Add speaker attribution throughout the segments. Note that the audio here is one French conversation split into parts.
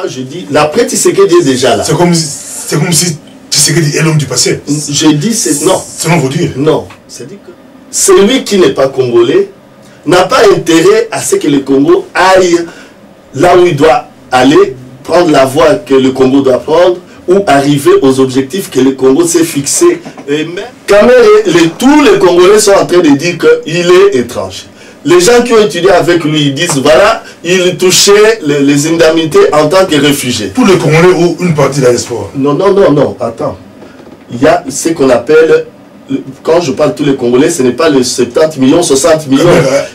Speaker 1: je dis, l'après Tshisekedi est déjà là.
Speaker 2: C'est comme si Tshisekedi est l'homme du passé.
Speaker 1: Je dis, c'est non.
Speaker 2: Selon vous dire.
Speaker 1: Non. C'est-à-dire que celui qui n'est pas congolais n'a pas intérêt à ce que le Congo aille là où il doit aller, prendre la voie que le Congo doit prendre, ou arriver aux objectifs que le Congo s'est fixé. Et même quand même, tous les Congolais sont en train de dire qu'il est étranger. Les gens qui ont étudié avec lui, ils disent, voilà, il touchait les indemnités en tant que réfugié.
Speaker 2: Tous les Congolais ou une partie de la diaspora? Non,
Speaker 1: attends. Il y a ce qu'on appelle, quand je parle de tous les Congolais, ce n'est pas les 70 millions, 60 millions.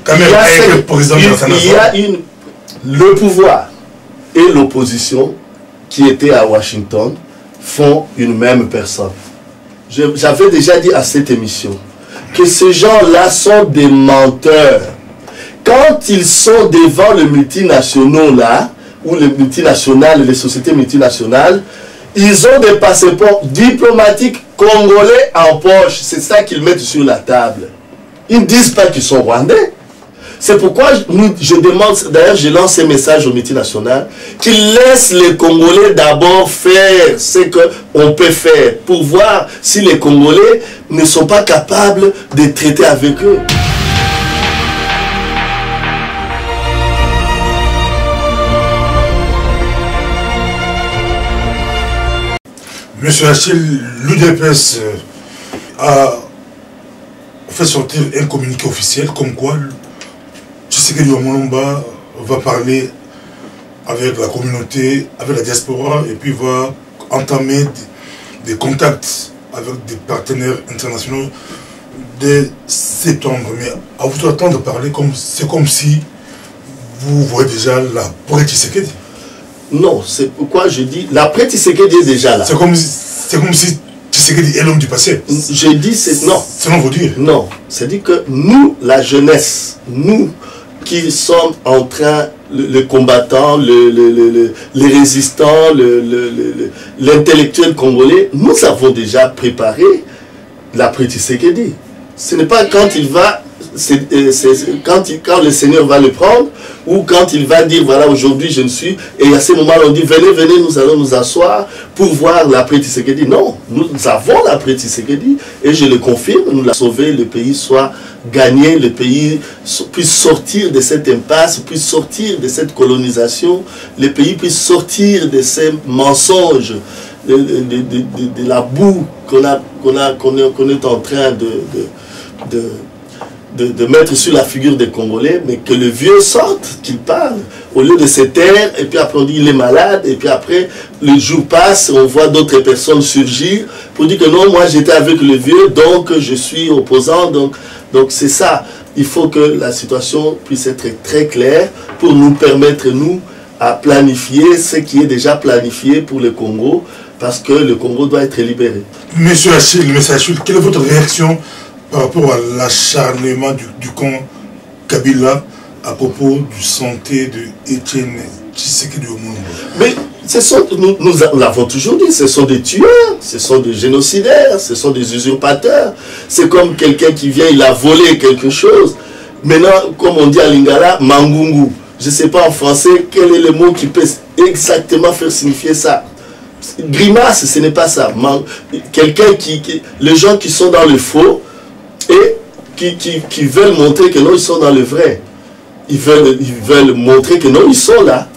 Speaker 1: Il y a le pouvoir et l'opposition qui étaient à Washington font une même personne. J'avais déjà dit à cette émission que ces gens-là sont des menteurs. Quand ils sont devant les multinationaux là, ou les multinationales, les sociétés multinationales, ils ont des passeports diplomatiques congolais en poche. C'est ça qu'ils mettent sur la table. Ils ne disent pas qu'ils sont rwandais. C'est pourquoi je demande, d'ailleurs je lance un message aux multinationales, qu'ils laissent les Congolais d'abord faire ce qu'on peut faire, pour voir si les Congolais ne sont pas capables de traiter avec eux.
Speaker 2: Monsieur Achille, l'UDPS a fait sortir un communiqué officiel comme quoi Tshisekedi Omolomba va parler avec la communauté, avec la diaspora, et puis va entamer des contacts avec des partenaires internationaux dès septembre. Mais à vous entendre parler, c'est comme si vous voyez déjà l'après Tshisekedi.
Speaker 1: Non, c'est pourquoi je dis l'après Tshisekedi est déjà là.
Speaker 2: C'est comme si Tshisekedi est l'homme du passé.
Speaker 1: Je dis c'est non.
Speaker 2: Selon vous dire.
Speaker 1: Non, c'est-à-dire que nous, la jeunesse, nous qui sommes en train, les combattants, les résistants, l'intellectuel congolais, nous avons déjà préparé l'après Tshisekedi. Ce n'est pas quand il va, quand le Seigneur va le prendre, ou quand il va dire, voilà, aujourd'hui je ne suis, et à ce moment on dit, venez, nous allons nous asseoir pour voir l'après Tshisekedi. Non, nous avons l'après Tshisekedi, et je le confirme, nous l'avons sauvé, le pays soit gagné, le pays puisse sortir de cette impasse, puisse sortir de cette colonisation, le pays puisse sortir de ces mensonges, de la boue qu'on est en train de mettre sur la figure des Congolais, mais que le vieux sorte, qu'il parle, au lieu de se taire, et puis après on dit il est malade, et puis après le jour passe, on voit d'autres personnes surgir pour dire que non, moi j'étais avec le vieux, donc je suis opposant, donc c'est ça. Il faut que la situation puisse être très claire pour nous permettre, nous, à planifier ce qui est déjà planifié pour le Congo, parce que le Congo doit être libéré.
Speaker 2: Monsieur Achille, quelle est votre réaction par rapport à l'acharnement du camp Kabila à propos du santé de Etienne Tshisekedi Omolomba? Mais
Speaker 1: nous l'avons toujours dit, ce sont des tueurs, ce sont des génocidaires, ce sont des usurpateurs. C'est comme quelqu'un qui vient, il a volé quelque chose. Maintenant, comme on dit à Lingala, Mangungu. Je ne sais pas en français quel est le mot qui peut exactement faire signifier ça. Grimace, ce n'est pas ça. Quelqu'un les gens qui sont dans le faux, et qui veulent montrer que non, ils sont dans le vrai. Ils veulent montrer que non, ils sont là.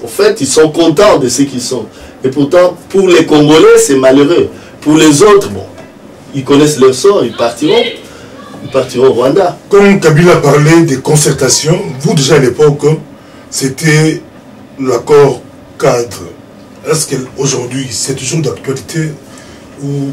Speaker 1: En fait, ils sont contents de ce qu'ils sont. Et pourtant, pour les Congolais, c'est malheureux. Pour les autres, bon, ils connaissent leur sort, ils partiront au Rwanda.
Speaker 2: Comme Kabila parlait des concertations, vous déjà à l'époque, c'était l'accord cadre. Est-ce qu'aujourd'hui, c'est toujours d'actualité ou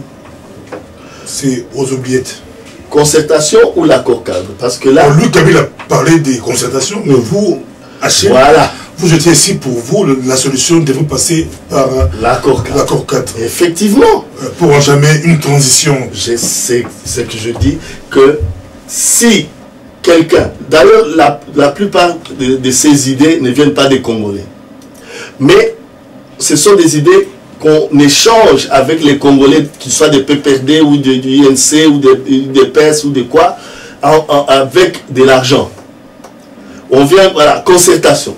Speaker 2: c'est aux oubliettes?
Speaker 1: Concertation ou l'accord cadre? Parce que là...
Speaker 2: Lui, Kabila parlait des concertations, mais vous, Achille,
Speaker 1: voilà.
Speaker 2: Vous étiez ici pour vous, la solution devait passer par
Speaker 1: l'accord cadre. Effectivement.
Speaker 2: Pour jamais une transition.
Speaker 1: C'est ce que je dis, que si quelqu'un... D'ailleurs, la plupart de ces idées ne viennent pas des Congolais. Mais ce sont des idées qu'on échange avec les Congolais, qu'ils soient des PPRD ou du INC ou des PES ou de quoi, avec de l'argent. On vient, voilà, concertation,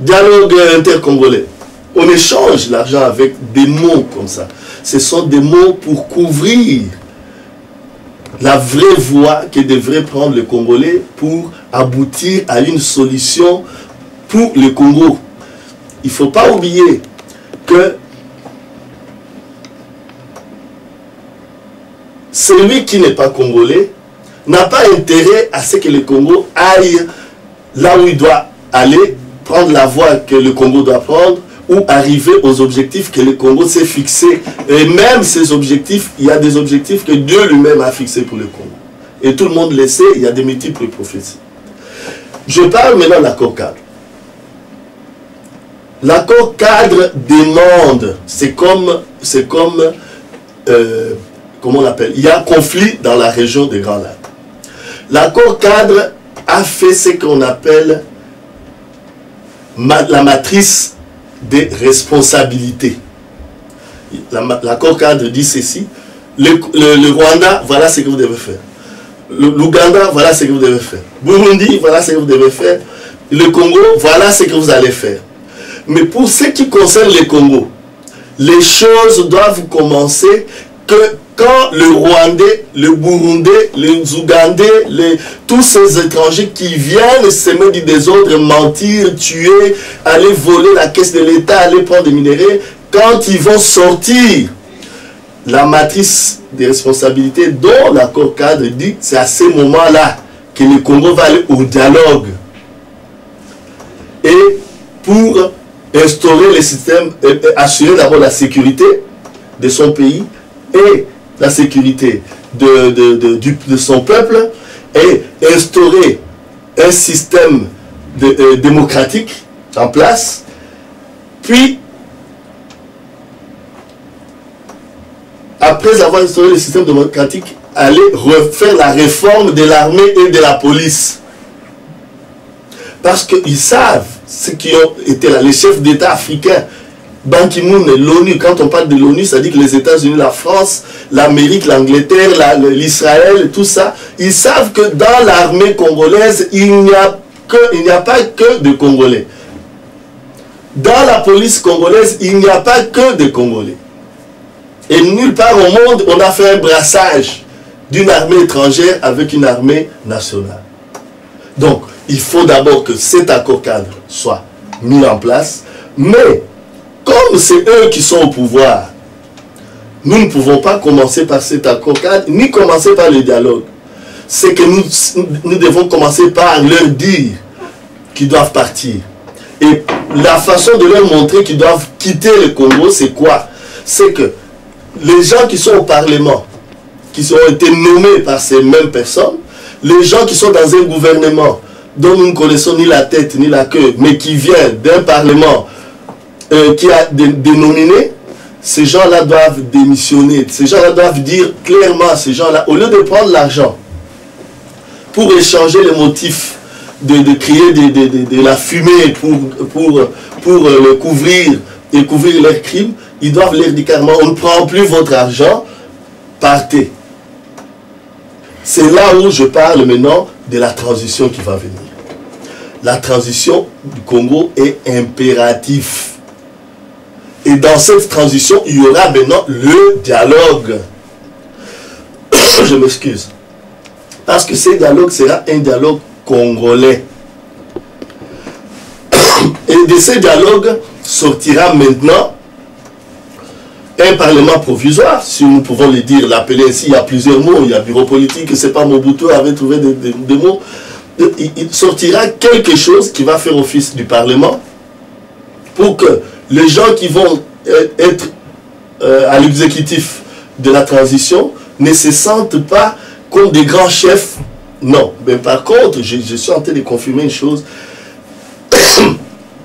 Speaker 1: dialogue intercongolais. On échange l'argent avec des mots comme ça. Ce sont des mots pour couvrir la vraie voie que devrait prendre le Congolais pour aboutir à une solution pour le Congo. Il ne faut pas oublier que celui qui n'est pas congolais n'a pas intérêt à ce que le Congo aille là où il doit aller, prendre la voie que le Congo doit prendre, ou arriver aux objectifs que le Congo s'est fixés. Et même ces objectifs, il y a des objectifs que Dieu lui-même a fixés pour le Congo. Et tout le monde le sait, il y a des multiples prophéties. Je parle maintenant de l'accord cadre. L'accord cadre demande, c'est comme comment on appelle, il y a un conflit dans la région des Grands Lacs. L'accord cadre a fait ce qu'on appelle la matrice des responsabilités. L'accord cadre dit ceci: le Rwanda, voilà ce que vous devez faire. L'Ouganda, voilà ce que vous devez faire. Burundi, voilà ce que vous devez faire. Le Congo, voilà ce que vous allez faire. Mais pour ce qui concerne le Congo, les choses doivent commencer que quand le Rwandais, le Burundais, les Ougandais, tous ces étrangers qui viennent semer du désordre, mentir, tuer, aller voler la caisse de l'État, aller prendre des minéraux, quand ils vont sortir, la matrice des responsabilités dont l'accord cadre dit, c'est à ce moment-là que le Congo va aller au dialogue. Et pour instaurer le système, assurer d'abord la sécurité de son pays et la sécurité de son peuple, et instaurer un système démocratique en place, puis après avoir instauré le système démocratique, aller refaire la réforme de l'armée et de la police. Parce qu'ils savent, ceux qui ont été là, les chefs d'État africains, Ban Ki-moon, l'ONU, quand on parle de l'ONU, ça dit que les États-Unis, la France, l'Amérique, l'Angleterre, l'Israël, tout ça, ils savent que dans l'armée congolaise, il n'y a pas que de Congolais. Dans la police congolaise, il n'y a pas que de Congolais. Et nulle part au monde, on a fait un brassage d'une armée étrangère avec une armée nationale. Donc, il faut d'abord que cet accord cadre soit mis en place, mais comme c'est eux qui sont au pouvoir, nous ne pouvons pas commencer par cet accord cadre, ni commencer par le dialogue. C'est que nous devons commencer par leur dire qu'ils doivent partir. Et la façon de leur montrer qu'ils doivent quitter le Congo, c'est quoi? C'est que les gens qui sont au Parlement, qui ont été nommés par ces mêmes personnes, les gens qui sont dans un gouvernement dont nous ne connaissons ni la tête ni la queue, mais qui vient d'un Parlement qui a dénominé, ces gens-là doivent démissionner. Ces gens-là doivent dire clairement, ces gens-là, au lieu de prendre l'argent pour échanger les motifs, de créer de la fumée pour le couvrir et couvrir leurs crimes, ils doivent leur dire carrément, on ne prend plus votre argent, partez. C'est là où je parle maintenant de la transition qui va venir. La transition du Congo est impérative. Et dans cette transition, il y aura maintenant le dialogue. Je m'excuse. Parce que ce dialogue sera un dialogue congolais. Et de ce dialogue sortira maintenant un parlement provisoire, si nous pouvons le dire, l'appeler ainsi. Il y a plusieurs mots, il y a bureau politique, c'est pas Mobutu avait trouvé des mots. Il sortira quelque chose qui va faire office du parlement pour que les gens qui vont être à l'exécutif de la transition ne se sentent pas comme des grands chefs. Non, mais par contre, je suis en train de confirmer une chose.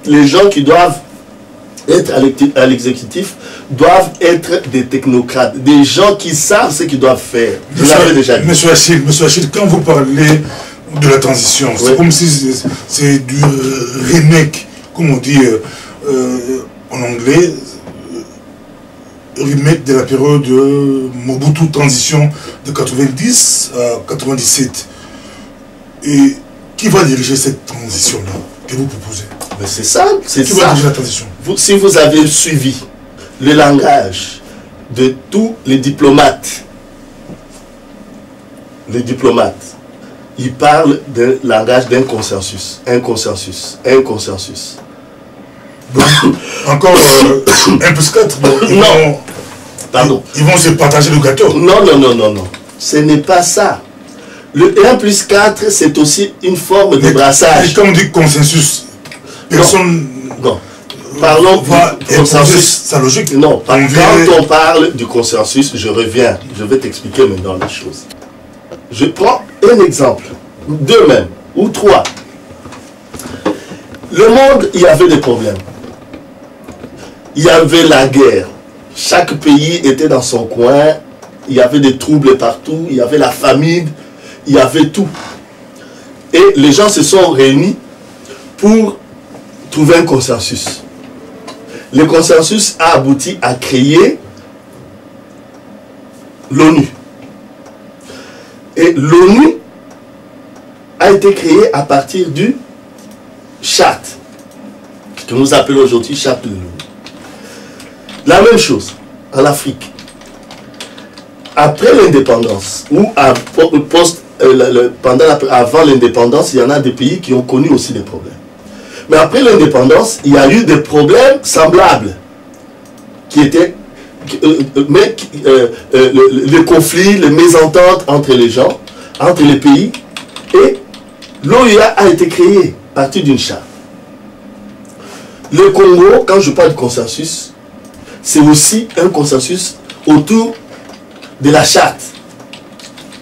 Speaker 1: Les gens qui doivent être à l'exécutif doivent être des technocrates, des gens qui savent ce qu'ils doivent faire. Vous l'avez déjà dit.
Speaker 2: Monsieur Achille, quand vous parlez de la transition, oui, c'est comme si c'est du remake, comme on dit en anglais, remake de la période de Mobutu, transition de 90 à 97. Et qui va diriger cette transition-là que vous proposez?
Speaker 1: Mais c'est ça, c'est ça.
Speaker 2: Qui va diriger la transition?
Speaker 1: si vous avez suivi le langage de tous les diplomates, ils parlent d'un langage d'un consensus, un consensus.
Speaker 2: Bon, encore 1 plus 4,
Speaker 1: non. Pardon.
Speaker 2: Ils vont se partager le gâteau.
Speaker 1: Non. Ce n'est pas ça. Le 1 plus 4, c'est aussi une forme de brassage.
Speaker 2: Et comme on dit consensus, personne...
Speaker 1: Non. Parlons
Speaker 2: du consensus. Sa logique.
Speaker 1: Non, quand on parle du consensus, je reviens. Je vais t'expliquer maintenant les choses. Je prends un exemple. 2 même, ou 3. Le monde, il y avait des problèmes. Il y avait la guerre. Chaque pays était dans son coin. Il y avait des troubles partout. Il y avait la famine. Il y avait tout. Et les gens se sont réunis pour trouver un consensus. Le consensus a abouti à créer l'ONU. Et l'ONU a été créée à partir du charte, que nous appelons aujourd'hui charte de l'ONU. La même chose en Afrique. Après l'indépendance, ou avant l'indépendance, il y en a des pays qui ont connu aussi des problèmes. Mais après l'indépendance, il y a eu des problèmes semblables, qui étaient les conflits, les mésententes entre les gens, entre les pays, et l'OUA a été créée à partir d'une charte. Le Congo, quand je parle de consensus, c'est aussi un consensus autour de la charte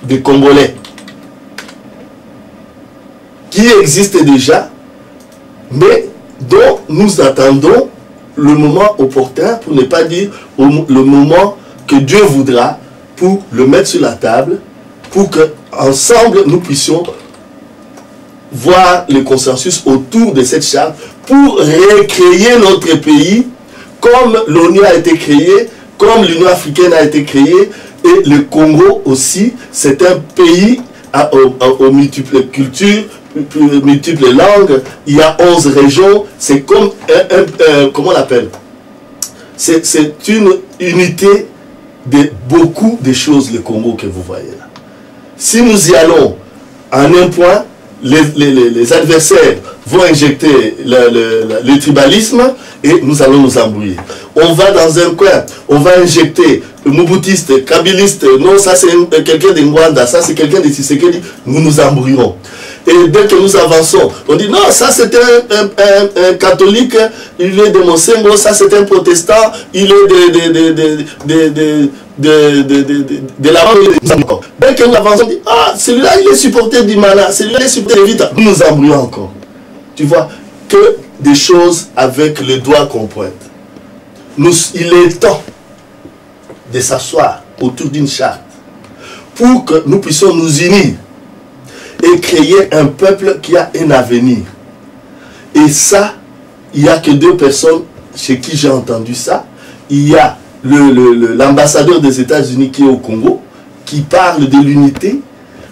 Speaker 1: des Congolais, qui existe déjà, mais dont nous attendons le moment opportun, pour ne pas dire le moment que Dieu voudra, pour le mettre sur la table, pour que ensemble nous puissions voir le consensus autour de cette charte, pour recréer notre pays comme l'ONU a été créée, comme l'Union africaine a été créée, et le Congo aussi, c'est un pays aux multiples cultures, multiples langues, il y a 11 régions, c'est comme comment on l'appelle? C'est une unité de beaucoup de choses, le Congo que vous voyez là. Si nous y allons en un point, les adversaires vont injecter le tribalisme et nous allons nous embrouiller. On va dans un coin, on va injecter Moubutiste, Kabiliste, non, ça c'est quelqu'un de Ngwanda, ça c'est quelqu'un de Tshisekedi, nous nous embrouillerons. Et dès que nous avançons, on dit non, ça c'est un catholique, il est de Monsengo, ça c'est un protestant, il est de la bande. Dès que nous avançons, on dit ah, celui-là il est supporter d'Imana, celui-là il est supporter de Vita. Nous nous embrouillons encore. Tu vois, que des choses avec le doigt qu'on pointe. Il est temps de s'asseoir autour d'une charte pour que nous puissions nous unir et créer un peuple qui a un avenir. Et ça, il n'y a que 2 personnes chez qui j'ai entendu ça. Il y a l'ambassadeur des États-Unis qui est au Congo, qui parle de l'unité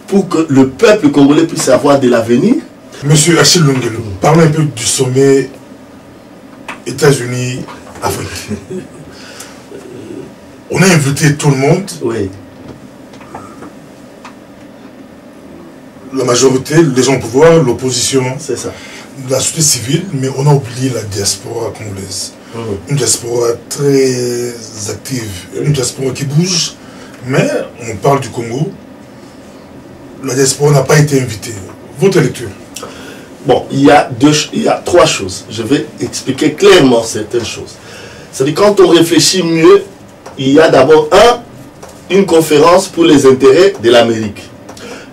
Speaker 1: pour que le peuple congolais puisse avoir de l'avenir.
Speaker 2: Monsieur Achille Lungelo, parlez un peu du sommet États-Unis-Afrique. On a invité tout le monde.
Speaker 1: Oui.
Speaker 2: La majorité, les gens au pouvoir, l'opposition,
Speaker 1: c'est ça,
Speaker 2: la société civile, mais on a oublié la diaspora congolaise. Une diaspora très active, une diaspora qui bouge, mais on parle du Congo. La diaspora n'a pas été invitée. Votre lecture?
Speaker 1: Bon, il y a 3 choses. Je vais expliquer clairement certaines choses. C'est-à-dire, quand on réfléchit mieux, il y a d'abord une conférence pour les intérêts de l'Amérique.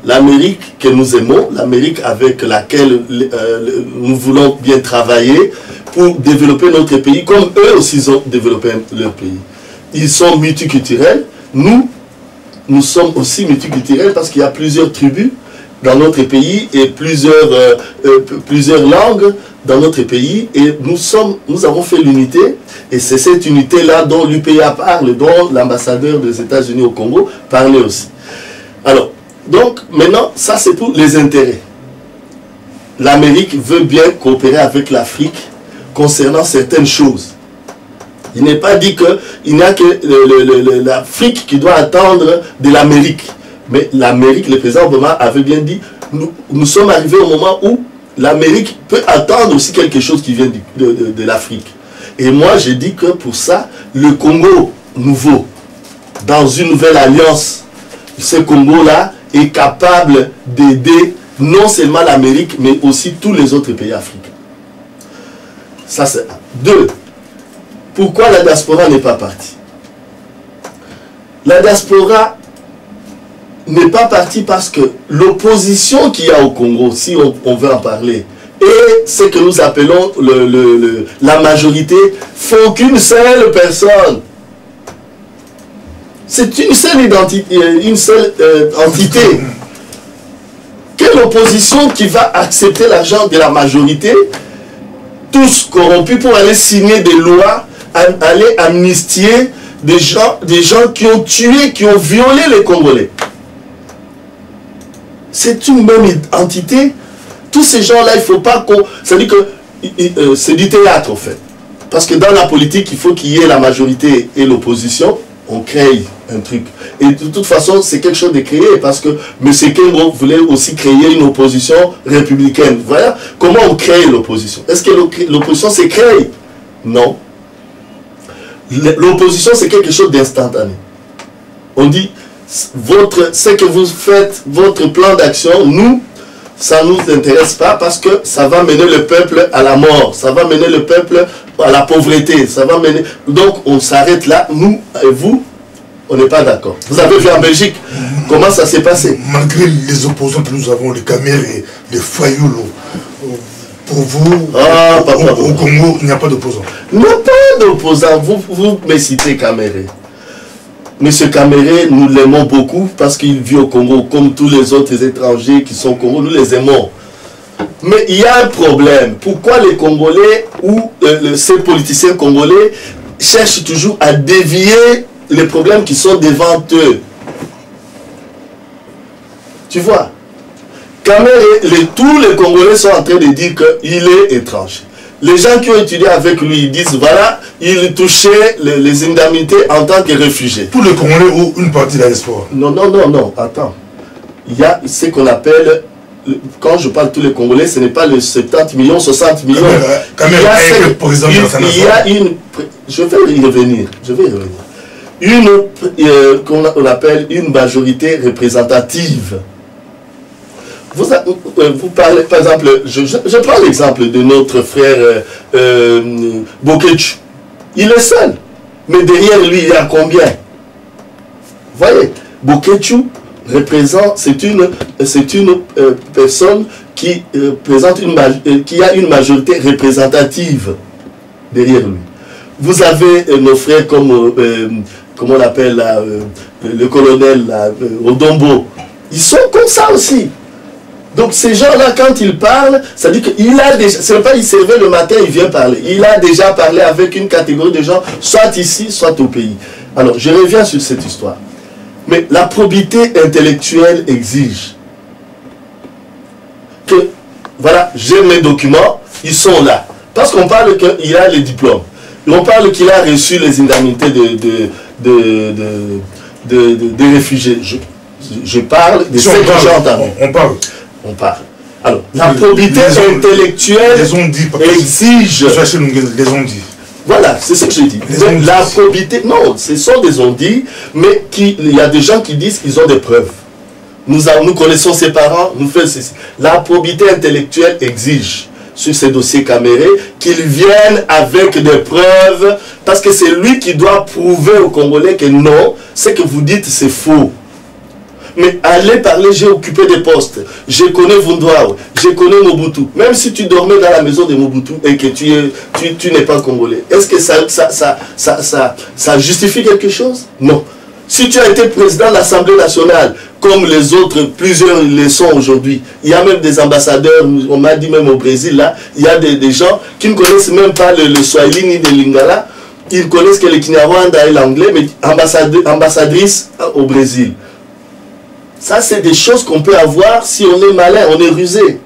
Speaker 1: L'Amérique que nous aimons, l'Amérique avec laquelle nous voulons bien travailler pour développer notre pays, comme eux aussi ont développé leur pays. Ils sont multiculturels. Nous sommes aussi multiculturels parce qu'il y a plusieurs tribus dans notre pays et plusieurs langues dans notre pays. Et nous avons fait l'unité. Et c'est cette unité-là dont l'UPA parle, dont l'ambassadeur des États-Unis au Congo parlait aussi. Alors, donc, maintenant, ça c'est pour les intérêts. L'Amérique veut bien coopérer avec l'Afrique concernant certaines choses. Il n'est pas dit qu'il n'y a que l'Afrique qui doit attendre de l'Amérique. Mais l'Amérique, le président Obama avait bien dit, nous sommes arrivés au moment où l'Amérique peut attendre aussi quelque chose qui vient de l'Afrique. Et moi, j'ai dit que pour ça, le Congo nouveau, dans une nouvelle alliance, ce Congo-là est capable d'aider non seulement l'Amérique, mais aussi tous les autres pays africains. Ça, c'est un. 2. Pourquoi la diaspora n'est pas partie? La diaspora n'est pas partie parce que l'opposition qu'il y a au Congo, si on veut en parler, et ce que nous appelons la majorité, font qu'une seule personne. C'est une seule identité, entité. Quelle opposition qui va accepter l'argent de la majorité, tous corrompus, pour aller signer des lois, aller amnistier des gens qui ont tué, qui ont violé les Congolais? C'est une même entité. Tous ces gens-là, il ne faut pas qu'on... C'est-à-dire que c'est du théâtre, en fait. Parce que dans la politique, il faut qu'il y ait la majorité et l'opposition. On crée un truc. Et de toute façon, c'est quelque chose de créé, parce que M. Kengo voulait aussi créer une opposition républicaine. Voilà comment on crée l'opposition. Est-ce que l'opposition s'est créée? Non. L'opposition, c'est quelque chose d'instantané. On dit, ce que vous faites, votre plan d'action, nous, ça ne nous intéresse pas, parce que ça va mener le peuple à la mort, ça va mener le peuple à la pauvreté, ça va mener... Donc on s'arrête là, nous et vous, on n'est pas d'accord. Vous avez vu en Belgique comment ça s'est passé?
Speaker 2: Malgré les opposants que nous avons, les Camérés, les Fayoulo, pour vous, au Congo, il n'y a pas d'opposants?
Speaker 1: Il n'y a pas d'opposants. Vous me citez Caméré. Monsieur Caméré, nous l'aimons beaucoup parce qu'il vit au Congo comme tous les autres étrangers qui sont au Congo, nous les aimons. Mais il y a un problème. Pourquoi les Congolais ou ces politiciens congolais cherchent toujours à dévier les problèmes qui sont devant eux? Tu vois, Caméré, tous les Congolais sont en train de dire qu'il est étranger. Les gens qui ont étudié avec lui, ils disent, voilà, il touchait les indemnités en tant que réfugié.
Speaker 2: Tous les Congolais ou une partie de la diaspora?
Speaker 1: Non, non, non, non, attends. Il y a ce qu'on appelle, quand je parle de tous les Congolais, ce n'est pas les 70 millions, 60 millions. Il y a une... Je vais y revenir, qu'on appelle une majorité représentative. Vous parlez, par exemple, je prends l'exemple de notre frère Bokechu. Il est seul. Mais derrière lui, il y a combien? Vous voyez, Bokechu représente, c'est une personne qui, qui a une majorité représentative derrière lui. Vous avez nos frères comme, comment on appelle, le colonel Odombo. Ils sont comme ça aussi. Donc ces gens-là, quand ils parlent, ça dit qu'il a déjà, c'est pas il se réveille le matin, il vient parler. Il a déjà parlé avec une catégorie de gens, soit ici, soit au pays. Alors, je reviens sur cette histoire. Mais la probité intellectuelle exige que, voilà, j'ai mes documents, ils sont là. Parce qu'on parle qu'il a les diplômes. On parle qu'il a reçu les indemnités des réfugiés. Je parle de ce que j'ai entendu. On parle. Alors, la probité intellectuelle exige...
Speaker 2: Les ont dit.
Speaker 1: Voilà, c'est ce que j'ai dit. La probité... Non, ce sont des on-dit, mais il y a des gens qui disent qu'ils ont des preuves. Nous connaissons ses parents, nous faisons ceci. La probité intellectuelle exige, sur ces dossiers Caméré, qu'ils viennent avec des preuves, parce que c'est lui qui doit prouver aux Congolais que non, ce que vous dites, c'est faux. Mais allez parler, j'ai occupé des postes. Je connais Vundouaou, je connais Mobutu. Même si tu dormais dans la maison de Mobutu et que tu n'es pas congolais, est-ce que ça justifie quelque chose? Non. Si tu as été président de l'Assemblée nationale, comme les autres, plusieurs le sont aujourd'hui, il y a même des ambassadeurs, on m'a dit même au Brésil, là, il y a des gens qui ne connaissent même pas le Swahili ni le Lingala, ils connaissent que le Kinyarwanda et l'anglais, mais ambassadrice au Brésil. Ça, c'est des choses qu'on peut avoir si on est malin, on est rusé.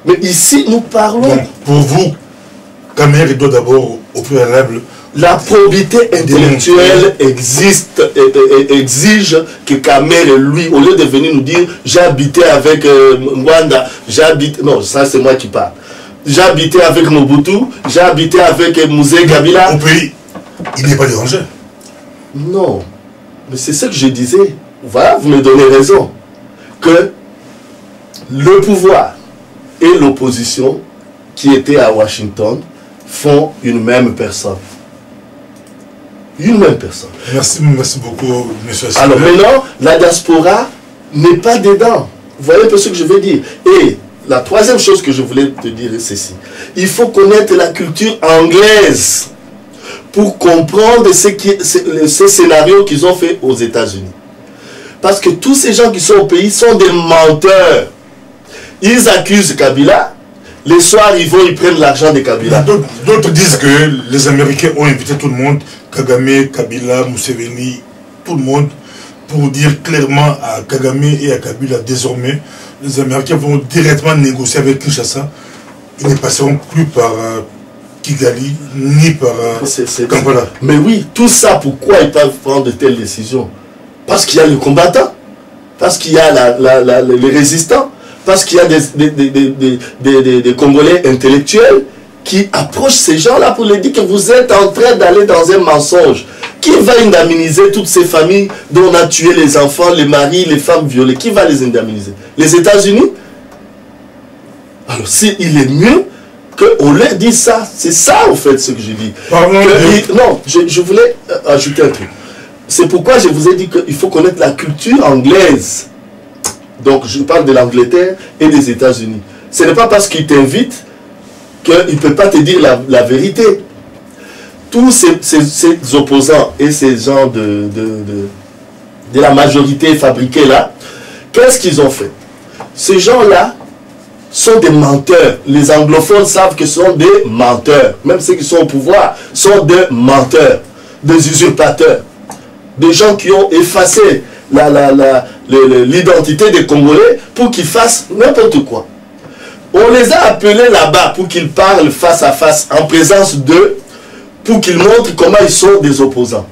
Speaker 1: Mais ici, nous parlons...
Speaker 2: Donc, pour vous, Kamer doit d'abord, au préalable,
Speaker 1: la probité intellectuelle existe et exige que Kamer, lui, au lieu de venir nous dire j'ai habité avec Mwanda, j'ai habité. Non, ça c'est moi qui parle. J'ai habité avec Mobutu, j'ai habité avec Mouzé Kabila.
Speaker 2: Au pays, il n'est pas dérangé.
Speaker 1: Non, mais c'est ce que je disais. Voilà, vous me donnez raison. Que le pouvoir et l'opposition qui étaient à Washington font une même personne. Une même personne.
Speaker 2: Merci beaucoup, M. Achille.
Speaker 1: Alors maintenant, la diaspora n'est pas dedans. Vous voyez un peu ce que je veux dire. Et la troisième chose que je voulais te dire, c'est ceci. Il faut connaître la culture anglaise pour comprendre ces scénarios qu'ils ont fait aux États-Unis. Parce que tous ces gens qui sont au pays sont des menteurs. Ils accusent Kabila. Les soirs, ils prennent l'argent de Kabila.
Speaker 2: D'autres disent que les Américains ont invité tout le monde, Kagame, Kabila, Museveni, tout le monde, pour dire clairement à Kagame et à Kabila, désormais, les Américains vont directement négocier avec Kinshasa. Ils ne passeront plus par Kigali, ni par Kampala.
Speaker 1: Mais oui, tout ça, pourquoi ils peuvent prendre de telles décisions? Parce qu'il y a les combattants, parce qu'il y a les résistants, parce qu'il y a des Congolais intellectuels qui approchent ces gens-là pour leur dire que vous êtes en train d'aller dans un mensonge. Qui va indemniser toutes ces familles dont on a tué les enfants, les maris, les femmes violées? Qui va les indemniser? Les États-Unis? Alors, il est mieux qu'on leur dise ça. C'est ça, en fait, ce que je dis. Non, je voulais ajouter un truc. C'est pourquoi je vous ai dit qu'il faut connaître la culture anglaise. Donc, je parle de l'Angleterre et des États-Unis. Ce n'est pas parce qu'ils t'invitent qu'il ne peut pas te dire la vérité. Tous ces opposants et ces gens de la majorité fabriquée là, qu'est-ce qu'ils ont fait? Ces gens-là sont des menteurs. Les anglophones savent que ce sont des menteurs. Même ceux qui sont au pouvoir sont des menteurs, des usurpateurs. Des gens qui ont effacé l'identité des Congolais pour qu'ils fassent n'importe quoi. On les a appelés là-bas pour qu'ils parlent face à face, en présence d'eux, pour qu'ils montrent comment ils sont des opposants.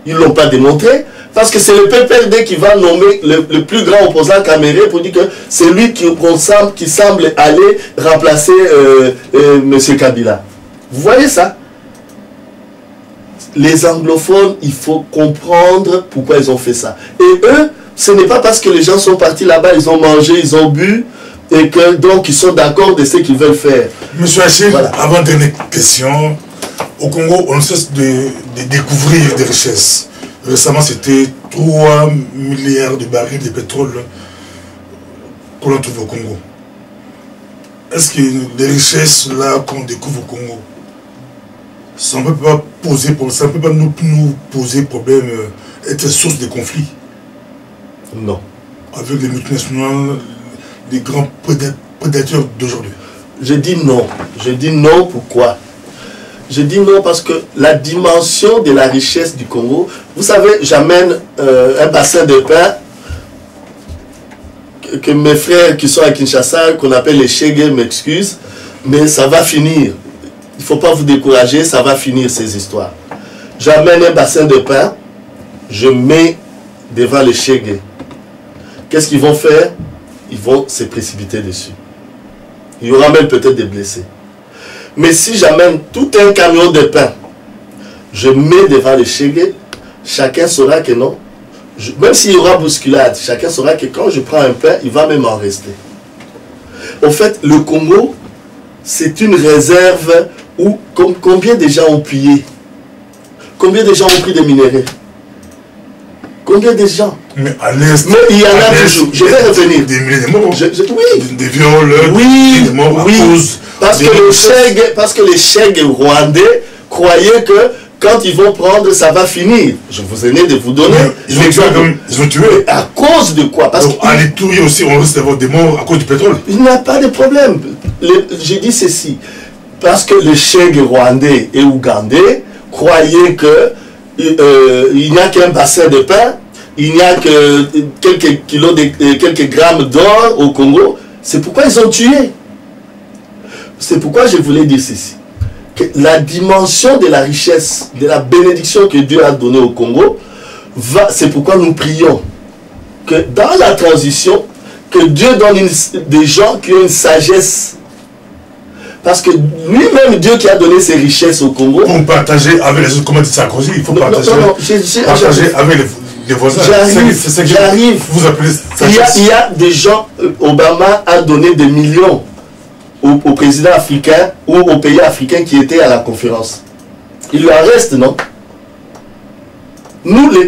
Speaker 1: Ils ne l'ont pas démontré, parce que c'est le PPRD qui va nommer le plus grand opposant Kamere pour dire que c'est lui qui semble aller remplacer M. Kabila. Vous voyez ça? Les anglophones, il faut comprendre pourquoi ils ont fait ça. Et eux, ce n'est pas parce que les gens sont partis là-bas, ils ont mangé, ils ont bu, et que donc ils sont d'accord de ce qu'ils veulent faire.
Speaker 2: Monsieur Achille, voilà. Avant dernière question, au Congo, on cesse de découvrir des richesses. Récemment, c'était 3 milliards de barils de pétrole qu'on a trouvé au Congo. Est-ce que les richesses là qu'on découvre au Congo, ça ne peut pas poser problème, ça ne peut pas nous poser problème, être source de conflits?
Speaker 1: Non.
Speaker 2: Avec les multinationales, les grands prédateurs d'aujourd'hui?
Speaker 1: Je dis non. Je dis non, pourquoi? Je dis non parce que la dimension de la richesse du Congo, vous savez, j'amène un bassin de pain que mes frères qui sont à Kinshasa, qu'on appelle les Chegues, m'excusent, mais ça va finir. Il ne faut pas vous décourager, ça va finir ces histoires. J'amène un bassin de pain, je mets devant les Chegues. Qu'est-ce qu'ils vont faire? Ils vont se précipiter dessus. Il y aura même peut-être des blessés. Mais si j'amène tout un camion de pain, je mets devant les Chegues, chacun saura que non. Même s'il y aura bousculade, chacun saura que quand je prends un pain, il va même en rester. Au fait, le Congo, c'est une réserve où combien de gens ont pillé? Combien de gens ont pris des minéraux? Combien de gens?
Speaker 2: Mais à l'Est,
Speaker 1: il y en a toujours. Je vais revenir.
Speaker 2: Des milliers de morts.
Speaker 1: Oui.
Speaker 2: Des viols,
Speaker 1: oui,
Speaker 2: des morts
Speaker 1: oui.
Speaker 2: à cause.
Speaker 1: Parce que les Chegues rwandais croyaient que quand ils vont prendre, ça va finir. Je vous ai de vous donner l'exemple.
Speaker 2: Ils ont tué.
Speaker 1: À cause de quoi? Parce
Speaker 2: à l'Itourie aussi, on risque d'avoir des morts à cause du pétrole.
Speaker 1: Il n'y a pas de problème. J'ai dit ceci. Parce que les Chegues rwandais et ougandais croyaient que il n'y a qu'un bassin de pain, il n'y a que quelques grammes d'or au Congo. C'est pourquoi ils ont tué. C'est pourquoi je voulais dire ceci. que la dimension de la richesse, de la bénédiction que Dieu a donnée au Congo, c'est pourquoi nous prions que dans la transition, que Dieu donne des gens qui ont une sagesse. Parce que lui-même, Dieu qui a donné ses richesses au Congo...
Speaker 2: Pour partager avec les autres, comment dit Sarkozy, il faut partager avec les voisins.
Speaker 1: J'arrive.
Speaker 2: Vous appelez
Speaker 1: il y a des gens, Obama a donné des millions au président africain ou aux pays africains qui étaient à la conférence. Il lui en reste, non?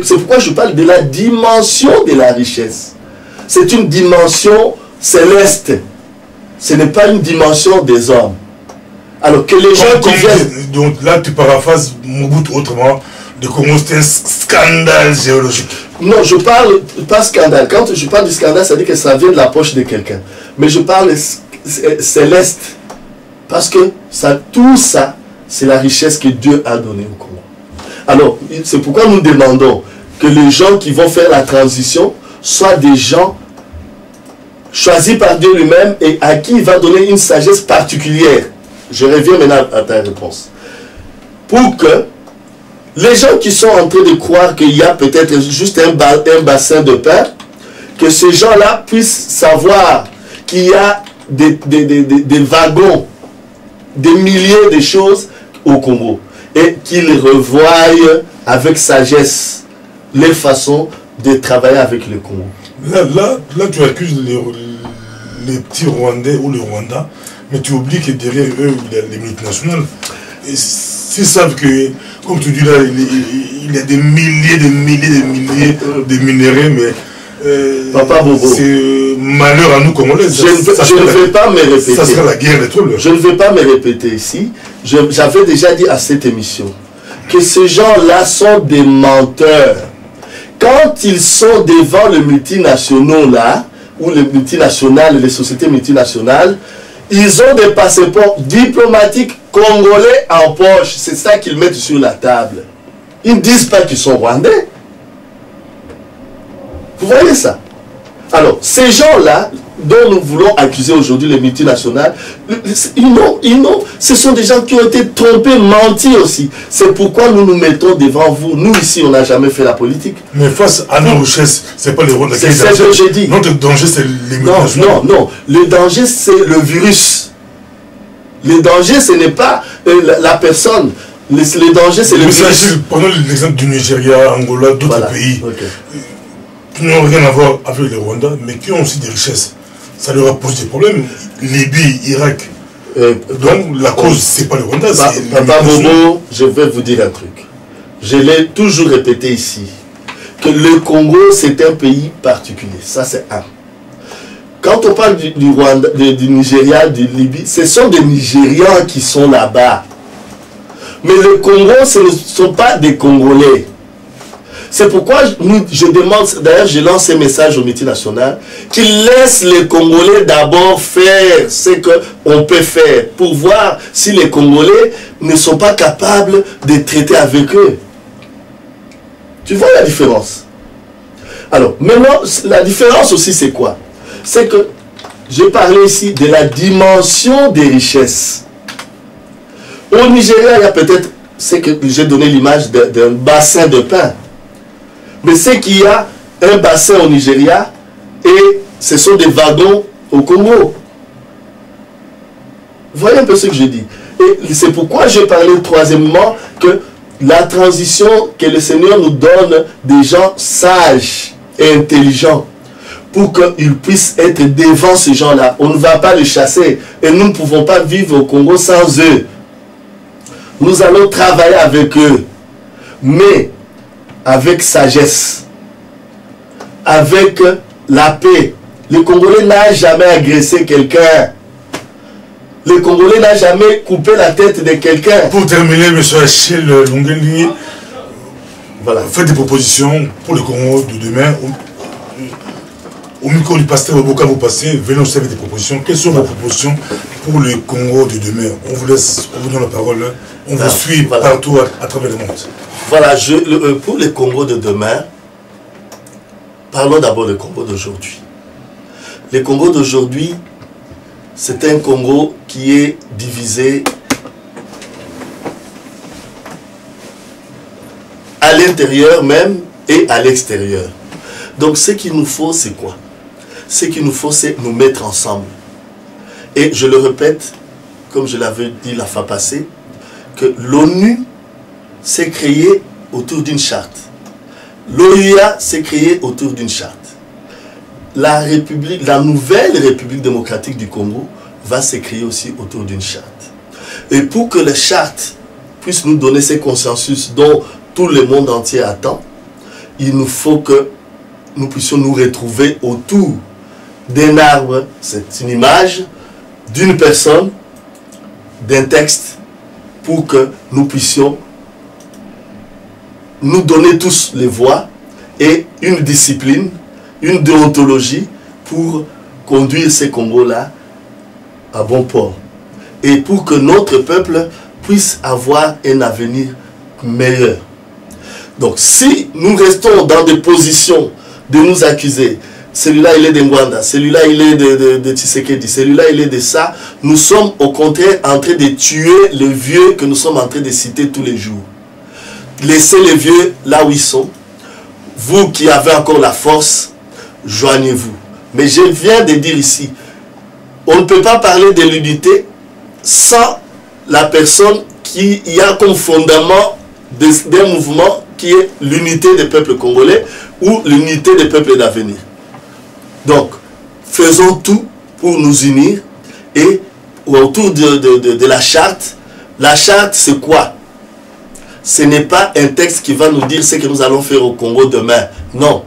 Speaker 1: C'est pourquoi je parle de la dimension de la richesse. C'est une dimension céleste. Ce n'est pas une dimension des hommes. Alors que les gens qui viennent...
Speaker 2: Donc là, tu paraphrases Mobutu autrement. Le Congo, c'est un scandale géologique.
Speaker 1: Non, je parle pas scandale. Quand je parle du scandale, ça veut dire que ça vient de la poche de quelqu'un. Mais je parle céleste. Parce que tout ça, c'est la richesse que Dieu a donnée au Congo. Alors, c'est pourquoi nous demandons que les gens qui vont faire la transition soient des gens choisis par Dieu lui-même et à qui il va donner une sagesse particulière. Je reviens maintenant à ta réponse. Pour que les gens qui sont en train de croire qu'il y a peut-être juste un bassin de pain, que ces gens-là puissent savoir qu'il y a des wagons, des milliers de choses au Congo. Et qu'ils revoient avec sagesse les façons de travailler avec le Congo.
Speaker 2: Là tu accuses les petits Rwandais ou le Rwanda, mais tu oublies que derrière eux, il y a les multinationales. S'ils savent que, comme tu dis là, il y a des milliers de minéraux, mais
Speaker 1: Papa Bobo,
Speaker 2: c'est malheur à nous Congolais.
Speaker 1: Je ne vais pas me répéter.
Speaker 2: Ça sera la guerre des trolls.
Speaker 1: Je ne vais pas me répéter ici. J'avais déjà dit à cette émission que ces gens-là sont des menteurs. Quand ils sont devant les multinationaux là, ou les multinationales, les sociétés multinationales, ils ont des passeports diplomatiques congolais en poche. C'est ça qu'ils mettent sur la table. Ils ne disent pas qu'ils sont rwandais. Vous voyez ça? Alors, ces gens-là, dont nous voulons accuser aujourd'hui les multinationales, ce sont des gens qui ont été trompés, mentis aussi. C'est pourquoi nous nous mettons devant vous. Nous, ici, on n'a jamais fait la politique.
Speaker 2: Mais face à nos richesses, ce n'est pas les Rwandais qui
Speaker 1: c'est ce que j'ai dit.
Speaker 2: Notre danger, c'est les multinationales.
Speaker 1: Non. Le danger, c'est le virus. Le danger, ce n'est pas la personne. Le danger, c'est le virus.
Speaker 2: Prenons l'exemple du Nigeria, Angola, d'autres pays. Qui n'ont rien à voir avec les Rwandais, mais qui ont aussi des richesses. Ça leur a posé des problèmes. Libye, Irak. Donc la cause, c'est pas le Rwanda.
Speaker 1: Papa Bobo, je vais vous dire un truc. Je l'ai toujours répété ici. Que le Congo, c'est un pays particulier. Ça, c'est un. Quand on parle du Rwanda, du Nigeria, du Libye, ce sont des Nigérians qui sont là-bas. Mais le Congo, ce ne sont pas des Congolais. C'est pourquoi je demande, d'ailleurs je lance un message aux multinationales, qu'ils laissent les Congolais d'abord faire ce qu'on peut faire, pour voir si les Congolais ne sont pas capables de traiter avec eux. Tu vois la différence? Alors, maintenant, la différence aussi c'est quoi? C'est que, j'ai parlé ici de la dimension des richesses. Au Nigeria, il y a peut-être, c'est que j'ai donné l'image d'un bassin de pain. Mais c'est qu'il y a un bassin au Nigeria et ce sont des wagons au Congo. Vous voyez un peu ce que je dis. Et c'est pourquoi j'ai parlé troisièmement que la transition que le Seigneur nous donne des gens sages et intelligents pour qu'ils puissent être devant ces gens-là. On ne va pas les chasser et nous ne pouvons pas vivre au Congo sans eux. Nous allons travailler avec eux. Mais avec sagesse, avec la paix. Le Congolais n'a jamais agressé quelqu'un. Le Congolais n'a jamais coupé la tête de quelqu'un.
Speaker 2: Pour terminer, M. Achille Lungeli,
Speaker 1: voilà.
Speaker 2: Faites des propositions pour le Congo de demain. Au micro du pasteur Oboka, vous passez, venez aussi avec des propositions. Quelles sont vos propositions pour le Congo de demain? On vous laisse, on vous donne la parole. On vous suit partout à travers le monde.
Speaker 1: Voilà, pour le Congo de demain, parlons d'abord du Congo d'aujourd'hui. Le Congo d'aujourd'hui, c'est un Congo qui est divisé l'intérieur même et à l'extérieur. Donc ce qu'il nous faut, c'est quoi? Ce qu'il nous faut, c'est nous mettre ensemble. Et je le répète, comme je l'avais dit la fois passée, que l'ONU s'est créée autour d'une charte. L'OUA s'est créée autour d'une charte. La nouvelle République démocratique du Congo va se créer aussi autour d'une charte. Et pour que la charte puisse nous donner ces consensus dont tout le monde entier attend, il nous faut que nous puissions nous retrouver autour d'un arbre, c'est une image, d'une personne, d'un texte, pour que nous puissions nous donner tous les voies et une discipline, une déontologie pour conduire ces Congos-là à bon port. Et pour que notre peuple puisse avoir un avenir meilleur. Donc si nous restons dans des positions de nous accuser, celui-là il est de Ngwanda, celui-là il est de Tshisekedi, celui-là il est de ça, nous sommes au contraire en train de tuer les vieux que nous sommes en train de citer tous les jours. Laissez les vieux là où ils sont. Vous qui avez encore la force, joignez-vous. Mais je viens de dire ici, on ne peut pas parler de l'unité sans la personne qui y a comme fondement d'un mouvement qui est l'unité des peuples congolais ou l'unité des peuples d'avenir. Donc, faisons tout pour nous unir et autour de la charte. La charte, c'est quoi? Ce n'est pas un texte qui va nous dire ce que nous allons faire au Congo demain. Non.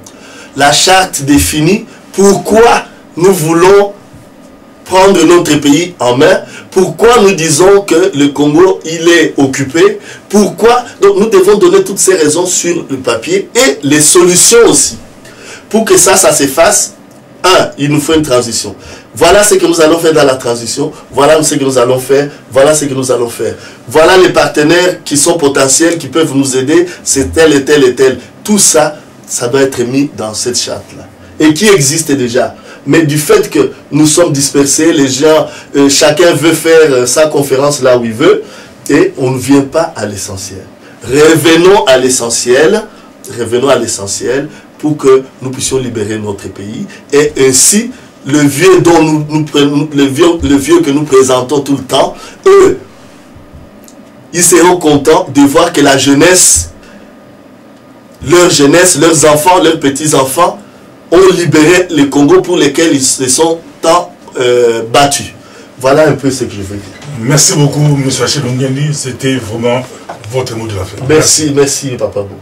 Speaker 1: La charte définit pourquoi nous voulons prendre notre pays en main, pourquoi nous disons que le Congo, il est occupé, pourquoi. Donc nous devons donner toutes ces raisons sur le papier et les solutions aussi. Pour que ça se fasse, il nous faut une transition. Voilà ce que nous allons faire dans la transition, voilà ce que nous allons faire, voilà ce que nous allons faire. Voilà les partenaires qui sont potentiels, qui peuvent nous aider, c'est tel et tel et tel. Tout ça, ça doit être mis dans cette charte-là. Et qui existe déjà. Mais du fait que nous sommes dispersés, les gens, chacun veut faire sa conférence là où il veut, et on ne vient pas à l'essentiel. Revenons à l'essentiel pour que nous puissions libérer notre pays. Et ainsi, le vieux dont le vieux que nous présentons tout le temps, eux, ils seront contents de voir que la jeunesse, leurs enfants, leurs petits-enfants, ont libéré le Congo pour lesquels ils se sont tant battus. Voilà un peu ce que je veux dire.
Speaker 2: Merci beaucoup, M. Achille Longendi. C'était vraiment votre mot de la fin.
Speaker 1: Merci, Papa Bou.